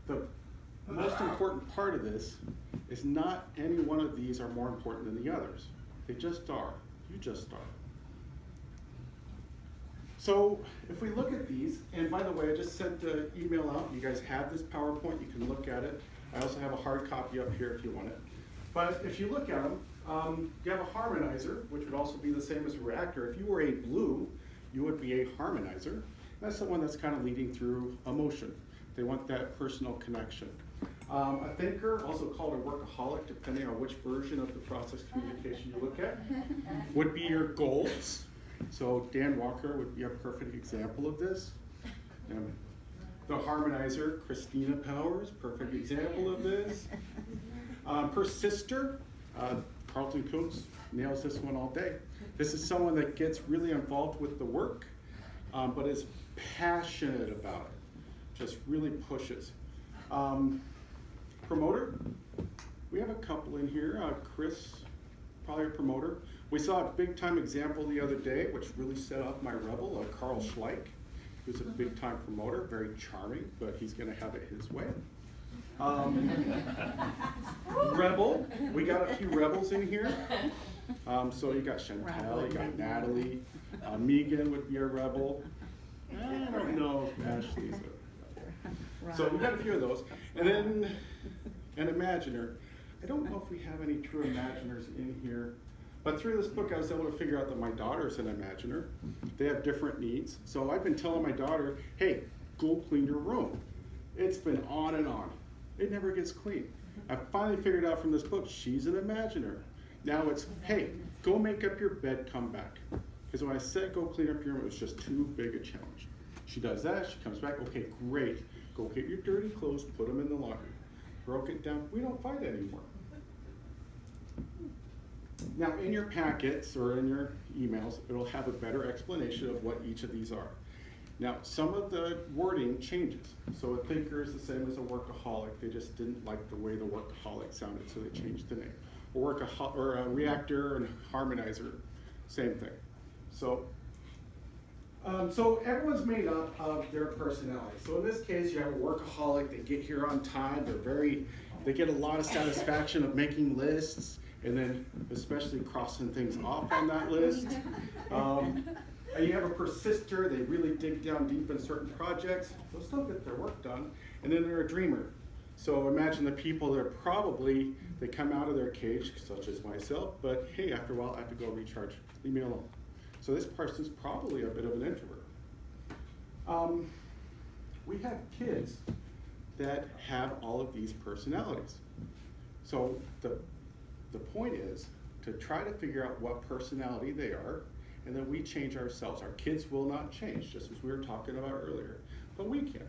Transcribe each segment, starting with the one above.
the most important part of this is not any one of these are more important than the others. They just are. You just are. So if we look at these, and by the way, I just sent the email out. You guys have this PowerPoint. You can look at it. I also have a hard copy up here if you want it. But if you look at them, you have a harmonizer, which would also be the same as a reactor. If you were a blue, you would be a harmonizer. That's the one that's kind of leading through emotion. They want that personal connection. A thinker, also called a workaholic, depending on which version of the process communication you look at, would be your goals. So Dan Walker would be a perfect example of this. The harmonizer, Christina Powers, perfect example of this. Persister, Carlton Coates nails this one all day. This is someone that gets really involved with the work, but is passionate about it, just really pushes. Promoter, we have a couple in here. Chris, probably a promoter. We saw a big time example the other day, which really set off my rebel, Carl Schleich, who's a big time promoter, very charming, but he's gonna have it his way. Rebel, we got a few rebels in here. So you got Chantel, you got Natalie, Megan would be a rebel. I don't know if Ashley's a rebel. So we got a few of those. And then an imaginer. I don't know if we have any true imaginers in here, but through this book I was able to figure out that my daughter's an imaginer. They have different needs. So I've been telling my daughter, hey, go clean your room. It's been on and on. It never gets clean. I finally figured out from this book, she's an imaginer. Now it's, hey, go make up your bed, come back. Because when I said go clean up your room, it was just too big a challenge. She does that, she comes back, okay, great. Go get your dirty clothes, put them in the laundry. Broke it down, we don't fight anymore. Now in your packets or in your emails, it'll have a better explanation of what each of these are. Now, some of the wording changes. So a thinker is the same as a workaholic. They just didn't like the way the workaholic sounded, so they changed the name. Or a reactor and harmonizer, same thing. So, so everyone's made up of their personality. So in this case, you have a workaholic. They get here on time. They get a lot of satisfaction of making lists, and then especially crossing things off on that list. And you have a persister, they really dig down deep in certain projects, they'll still get their work done, and then they're a dreamer. So imagine the people that are probably, they come out of their cage, such as myself, but hey, after a while I have to go recharge, leave me alone. So this person's probably a bit of an introvert. We have kids that have all of these personalities. So the point is to try to figure out what personality they are, and then we change ourselves. Our kids will not change, just as we were talking about earlier, but we can.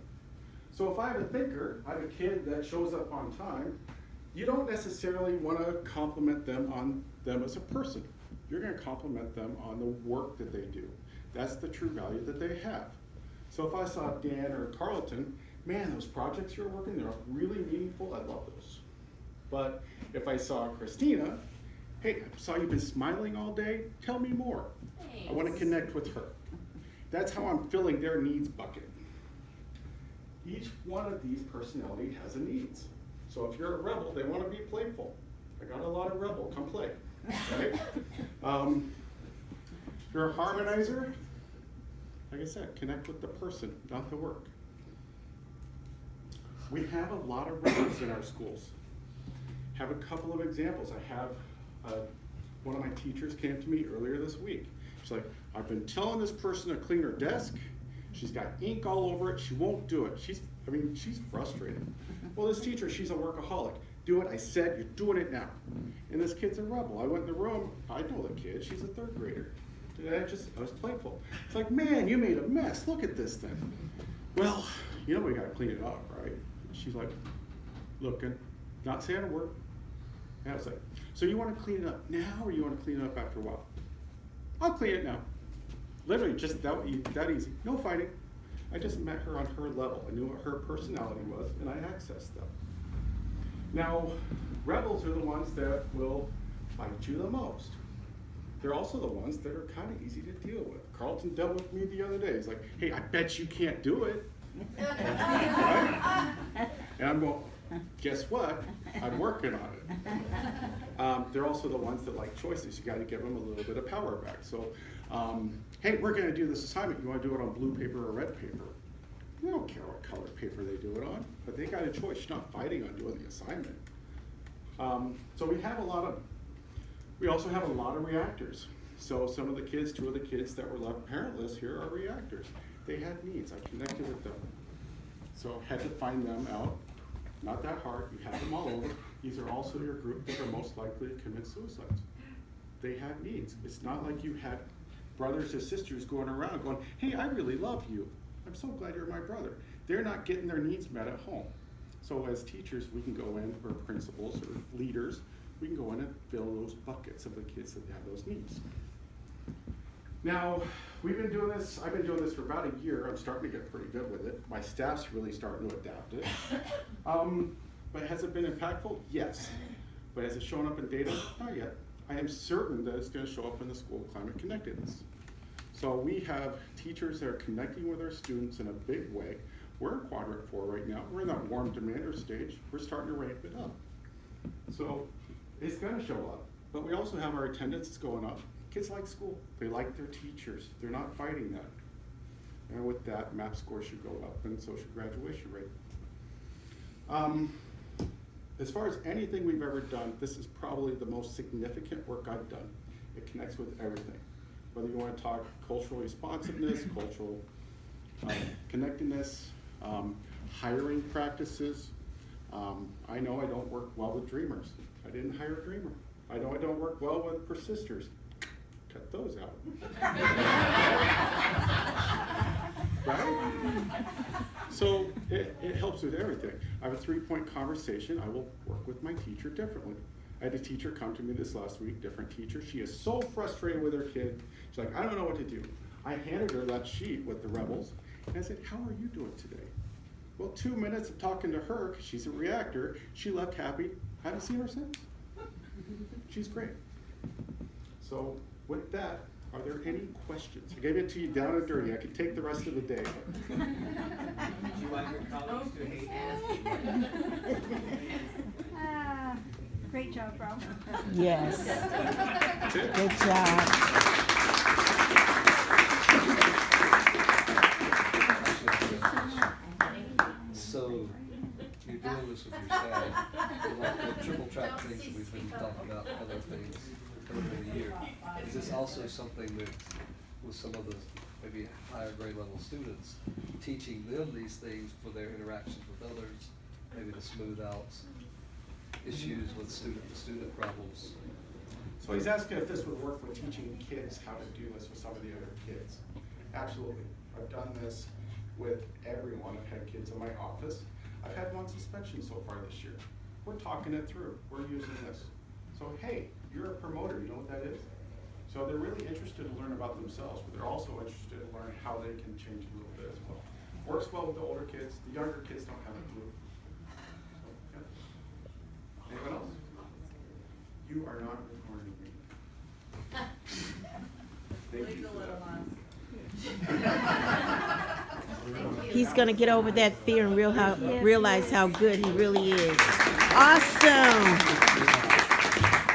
So if I have a thinker, I have a kid that shows up on time, you don't necessarily want to compliment them on them as a person. You're going to compliment them on the work that they do. That's the true value that they have. So if I saw Dan or Carlton, man, those projects you're working, they're really meaningful, I love those. But if I saw Christina, hey, I saw you've been smiling all day, tell me more. Thanks. I want to connect with her. That's how I'm filling their needs bucket. Each one of these personality has a needs. So if you're a rebel, they want to be playful. I got a lot of rebel, come play. Right? If you're a harmonizer, like I said, connect with the person, not the work. We have a lot of rebels in our schools. Have a couple of examples. I have one of my teachers came to me earlier this week. She's like, I've been telling this person to clean her desk. She's got ink all over it. She won't do it. She's frustrated. Well, this teacher, she's a workaholic. Do it. I said, you're doing it now. And this kid's a rebel. I went in the room. I know the kid. She's a third grader. I was playful. It's like, man, you made a mess. Look at this thing. Well, we got to clean it up, right? She's like, looking, not saying a word. And I was like, so you want to clean it up now, or you want to clean it up after a while? I'll clean it now. Literally, just that easy. No fighting. I just met her on her level. I knew what her personality was, and I accessed them. Now, rebels are the ones that will fight you the most. They're also the ones that are kind of easy to deal with. Carlton dealt with me the other day. He's like, hey, I bet you can't do it. Right? And I'm going, guess what? I'm working on it. They're also the ones that like choices. You got to give them a little bit of power back. So, hey, we're going to do this assignment. You want to do it on blue paper or red paper? They don't care what color paper they do it on, but they got a choice. You're not fighting on doing the assignment. So we also have a lot of reactors. So some of the kids, 2 of the kids that were left parentless here are reactors. They had needs. I connected with them. So had to find them out. Not that hard. You have them all over. These are also your group that are most likely to commit suicides. They have needs. It's not like you had brothers or sisters going around going, hey, I really love you. I'm so glad you're my brother. They're not getting their needs met at home. So as teachers, we can go in, or principals or leaders, we can go in and fill those buckets of the kids that have those needs. Now, we've been doing this, I've been doing this for about a year. I'm starting to get pretty good with it. My staff's really starting to adapt it. But has it been impactful? Yes. But has it shown up in data? Not yet. I am certain that it's going to show up in the school climate connectedness. So we have teachers that are connecting with our students in a big way. We're in quadrant 4 right now. We're in that warm demander stage. We're starting to ramp it up. So it's going to show up. But we also have our attendance is going up. Kids like school. They like their teachers. They're not fighting that. And with that, MAP score should go up, and so should graduation rate. As far as anything we've ever done, this is probably the most significant work I've done. It connects with everything. Whether you want to talk cultural responsiveness, cultural connectedness, hiring practices. I know I don't work well with dreamers. I didn't hire a dreamer. I know I don't work well with persisters. Cut those out. Right? So it helps with everything. I have a 3-point conversation. I will work with my teacher differently. I had a teacher come to me this last week, different teacher. She is so frustrated with her kid. She's like, I don't know what to do. I handed her that sheet with the rebels, and I said, how are you doing today? Well, 2 minutes of talking to her, because she's a reactor, she left happy. Haven't seen her since. She's great. So with that, are there any questions? I gave it to you down and dirty. I could take the rest of the day. Would you like your colleagues to hate asking? Great job, Rob. Yes. Good job. So you're doing this with your staff, like the triple track things that we've been talking about, other things over the year. Is this also something that with some of the maybe higher grade level students, teaching them these things for their interactions with others, maybe to smooth out issues with student-to-student problems? So he's asking if this would work with teaching kids how to do this with some of the other kids. Absolutely. I've done this with everyone. I've had kids in my office. I've had 1 suspension so far this year. We're talking it through. We're using this. So hey, you're a promoter. You know what that is? So they're really interested to learn about themselves, but they're also interested to learn how they can change a little bit as well. Works well with the older kids. The younger kids don't have a clue. So, yeah. Anyone else? You are not recording me. Thank you for that. He's going to get over that fear and realize how good he really is. Awesome.